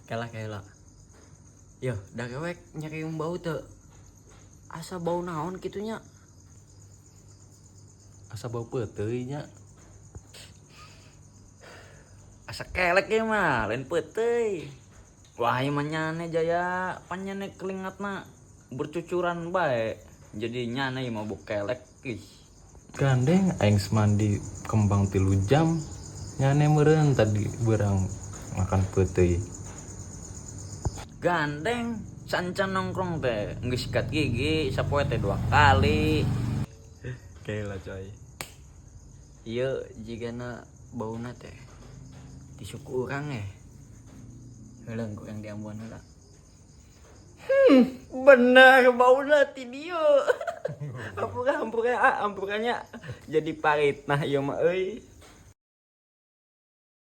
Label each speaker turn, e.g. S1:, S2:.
S1: Kela. Yo, dah kewek nyari yang bau tuh. Asa bau naon kitunya.
S2: Asa bau peuteuy nya.
S1: Asa kelek ya mah, lain peuteuy. Wah, ieu mah nyane jaya panyane kelingatna bercucuran bae. Jadi nyane mah bau kelek. Ih.
S2: Gandeng aing semandi kembang 3 jam. Nyane meureun tadi beurang makan peuteuy.
S1: Gandeng sancan nongkrong teh geus sikat gigi sapoe teh 2 kali.
S2: Kela coy.
S1: Ieu jigana bauna teh di suku urang heuleung kurang di Ambon heula. Bener bauna ti dieu. Hampura jadi pahit nah ieu mah euy.